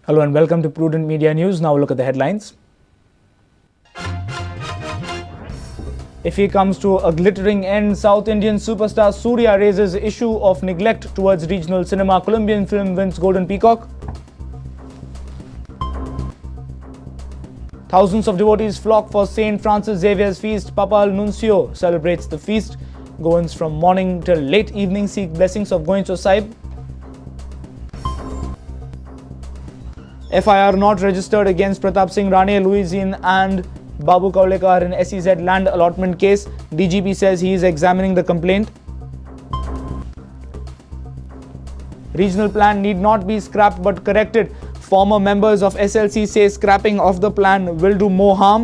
Hello and welcome to Prudent Media News. Now look at the headlines. If he comes to a glittering end, South Indian superstar Suriya raises issue of neglect towards regional cinema. Colombian film wins Golden Peacock. Thousands of devotees flock for St Francis Xaviers feast. Papa Nuncio celebrates the feast. Goans from morning till late evening seek blessings of Goincho Sahib. FIR not registered against Pratapsing, Rane, Luizinho and Babu Kavlekar in SEZ land allotment case. DGP says he is examining the complaint. Regional plan need not be scrapped but corrected. Former members of SLC say scrapping of the plan will do more harm.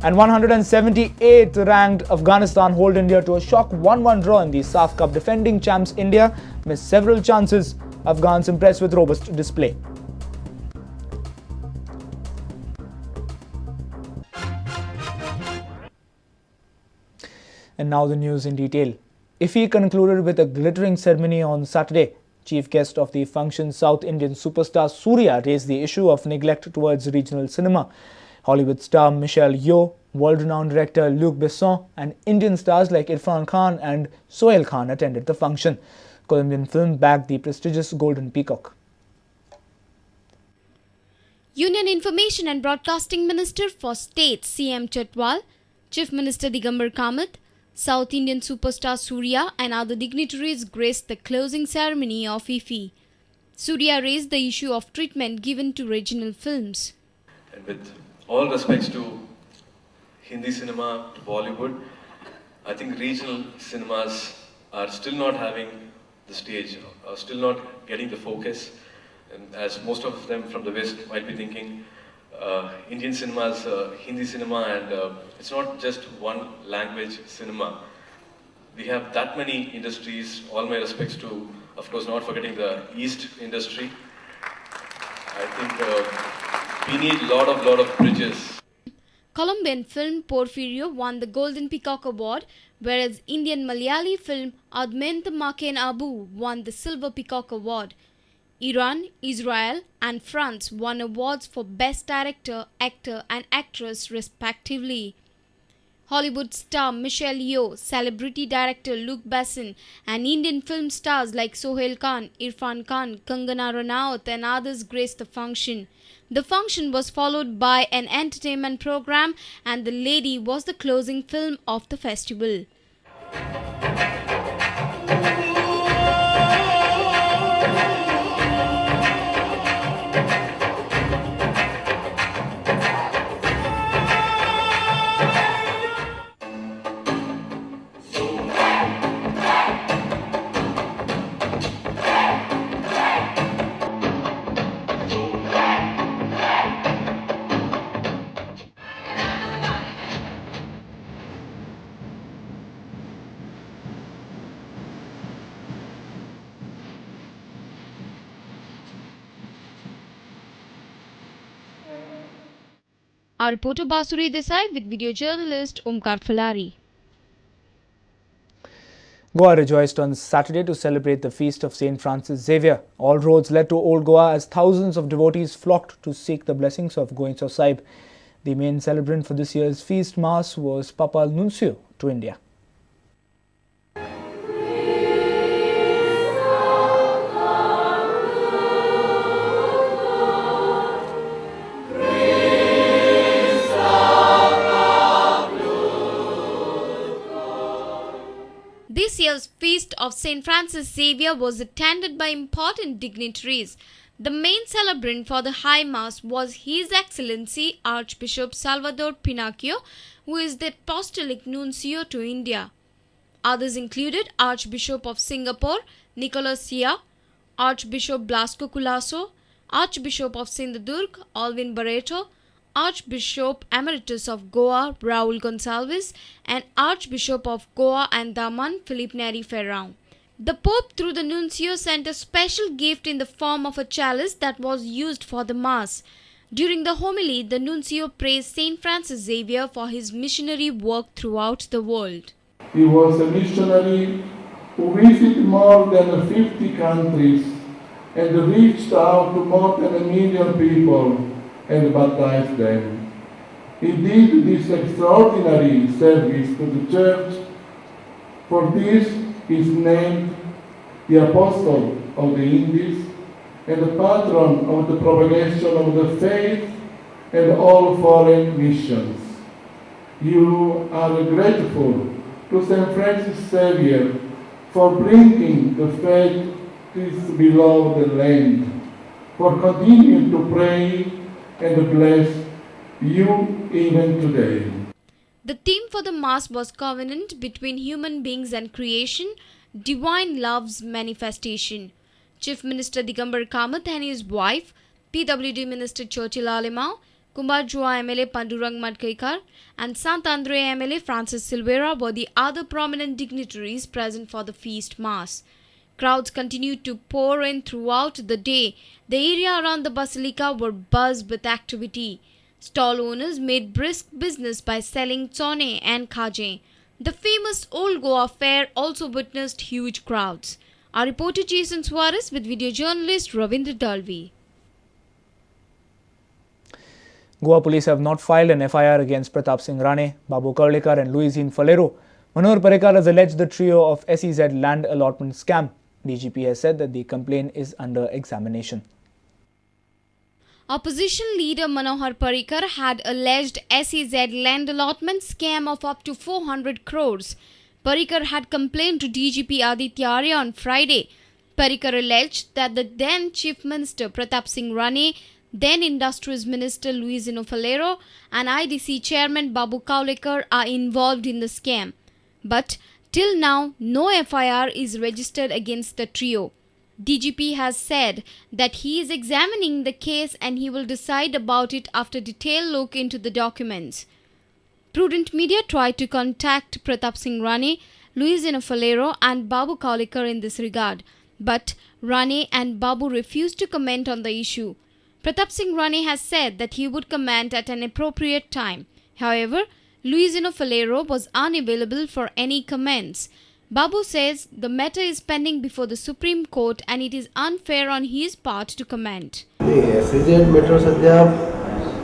And 178th ranked Afghanistan hold India to a shock 1-1 draw in the SAF Cup. Defending champs India missed several chances. Afghans impressed with robust display. And now the news in detail. IFFI concluded with a glittering ceremony on Saturday. Chief guest of the function, South Indian Superstar Suriya, raised the issue of neglect towards regional cinema. Hollywood star Michelle Yeoh, world-renowned director Luc Besson and Indian stars like Irfan Khan and Sohail Khan attended the function. Colombian film bagged the prestigious Golden Peacock. Union Information and Broadcasting Minister for State CM Chatwal, Chief Minister Digambar Kamath, South Indian Superstar Suriya and other dignitaries graced the closing ceremony of IFFI. Suriya raised the issue of treatment given to regional films. And with all respects to Hindi cinema, to Bollywood, I think regional cinemas are still not having the stage, are still not getting the focus. And as most of them from the West might be thinking, Indian cinemas, Hindi cinema, and it's not just one language cinema. We have that many industries. All my respects to, of course, not forgetting the East industry. I think we need a lot of bridges. Colombian film Porfirio won the Golden Peacock Award, whereas Indian Malayali film Adment Maken Abu won the Silver Peacock Award. Iran, Israel and France won awards for Best Director, Actor and Actress respectively. Hollywood star Michelle Yeoh, celebrity director Luc Besson and Indian film stars like Sohail Khan, Irfan Khan, Kangana Ranaut and others graced the function. The function was followed by an entertainment program and The Lady was the closing film of the festival. Our reporter Basuri Desai with video journalist Omkar Falari. Goa rejoiced on Saturday to celebrate the feast of St Francis Xaviers. All roads led to Old Goa as thousands of devotees flocked to seek the blessings of Goincho Sahib. The main celebrant for this year's feast mass was Papa Nuncio to India. This year's feast of St Francis Xaviers was attended by important dignitaries. The main celebrant for the High Mass was His Excellency Archbishop Salvador Pinocchio, who is the Apostolic Nuncio to India. Others included Archbishop of Singapore, Nicholas Sia, Archbishop Blasco Culasso, Archbishop of Sindhudurg, Alvin Barreto, Archbishop Emeritus of Goa, Raul Gonsalves, and Archbishop of Goa and Daman, Philip Neri Ferrão. The Pope, through the nuncio, sent a special gift in the form of a chalice that was used for the Mass. During the homily, the nuncio praised St Francis Xaviers for his missionary work throughout the world. He was a missionary who visited more than 50 countries and reached out to more than 1 million people and baptized them. He did this extraordinary service to the Church. For this, he is named the Apostle of the Indies and the patron of the propagation of the faith and all foreign missions. You are grateful to St Francis Xaviers for bringing the faith to his beloved land, for continuing to pray and bless you even today. The theme for the Mass was Covenant between human beings and creation, divine love's manifestation. Chief Minister Digambar Kamath and his wife, PWD Minister Churchill Alemao, Kumbarjua MLA Pandurang Madkaikar, and Sant Andre MLA Francis Silveira were the other prominent dignitaries present for the feast Mass. Crowds continued to pour in throughout the day. The area around the basilica were buzzed with activity. Stall owners made brisk business by selling tsone and khaje. The famous Old Goa Fair also witnessed huge crowds. Our reporter Jason Suarez with video journalist Ravindra Dalvi. Goa police have not filed an FIR against Pratapsing Rane, Babu Kavlekar and Luizinho. Manohar Parrikar has alleged the trio of SEZ land allotment scam. DGP has said that the complaint is under examination. Opposition leader Manohar Parrikar had alleged SEZ land allotment scam of up to 400 crores. Parrikar had complained to DGP Aditya Arya on Friday. Parrikar alleged that the then Chief Minister Pratapsing Rane, then Industries Minister Luizinho and IDC Chairman Babu Kavlekar are involved in the scam. But till now, no FIR is registered against the trio. DGP has said that he is examining the case and he will decide about it after detailed look into the documents. Prudent media tried to contact Pratapsing Rane, Luizinho and Babu Kavlekar in this regard, but Rane and Babu refused to comment on the issue. Pratapsing Rane has said that he would comment at an appropriate time. However, Luizinho was unavailable for any comments. Babu says the matter is pending before the Supreme Court and it is unfair on his part to comment. SEZ matter sadya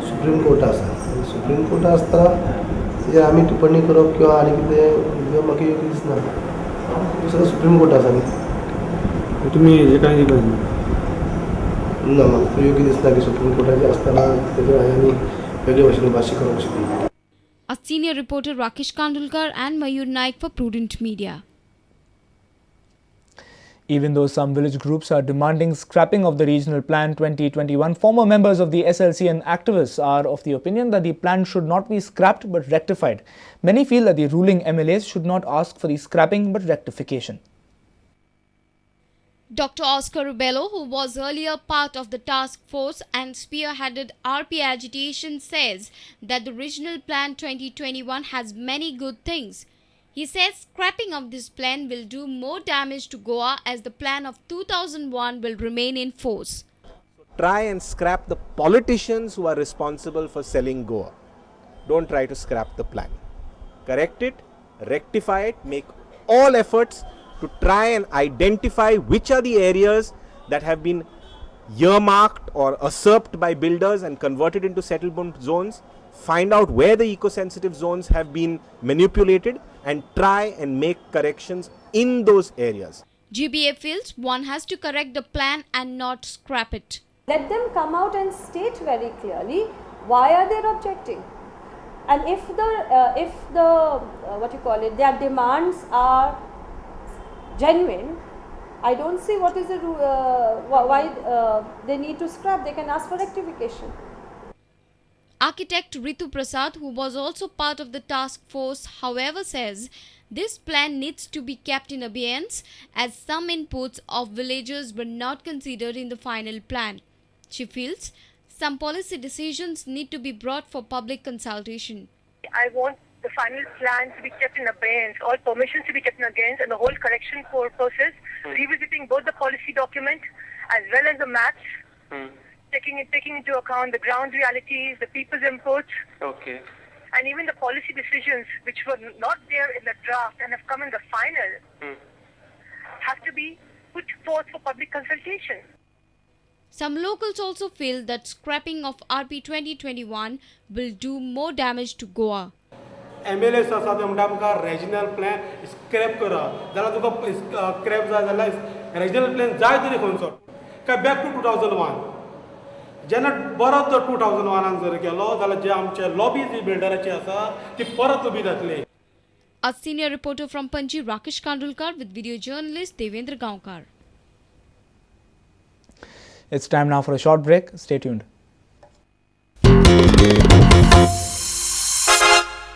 Supreme Court asa. Supreme Court astra je ami tippani karop kiwa ani kite maki kisna. Dusra Supreme Court asa ni. तुम्ही जे काय जे पाहिजे ना मग योग्य दिसना की Supreme Court चे असताना त्याच्या आणि वेगळ्या भाषेने भाष्य करू शकतो. A senior reporter Rakesh Kandulkar and Mayur Naik for Prudent Media. Even though some village groups are demanding scrapping of the Regional Plan 2021, former members of the SLC and activists are of the opinion that the plan should not be scrapped but rectified. Many feel that the ruling MLAs should not ask for the scrapping but rectification. Dr. Oscar Rubello, who was earlier part of the task force and spearheaded RP agitation, says that the Regional Plan 2021 has many good things. He says scrapping of this plan will do more damage to Goa as the plan of 2001 will remain in force. Try and scrap the politicians who are responsible for selling Goa. Don't try to scrap the plan. Correct it, rectify it, make all efforts to try and identify which are the areas that have been earmarked or usurped by builders and converted into settlement zones. Find out where the eco-sensitive zones have been manipulated and try and make corrections in those areas. GBA feels one has to correct the plan and not scrap it. Let them come out and state very clearly why are they objecting, and if their demands are genuine, I don't see what is the why they need to scrap. They can ask for rectification. Architect Ritu Prasad, who was also part of the task force, however, says this plan needs to be kept in abeyance as some inputs of villagers were not considered in the final plan. She feels some policy decisions need to be brought for public consultation. I want the final plan to be kept in abeyance, all permissions to be kept in abeyance, and the whole correction process, revisiting both the policy document as well as the maps, taking into account the ground realities, the people's inputs, and even the policy decisions which were not there in the draft and have come in the final, have to be put forth for public consultation. Some locals also feel that scrapping of RP 2021 will do more damage to Goa. MLA साथ आमका regional plan scrap करा, जरा तो का scrap जायला regional plan जाय तरी खंयचो, काय back to 2001. जेन्ना परत 2001 जर केलो जाल्यार जे आमचे lobby जी builderची आसा ती परत उबी जातली. A senior reporter from Panji, Rakesh Kandulkar, with video journalist Devendra Gaonkar. It's time now for a short break. Stay tuned.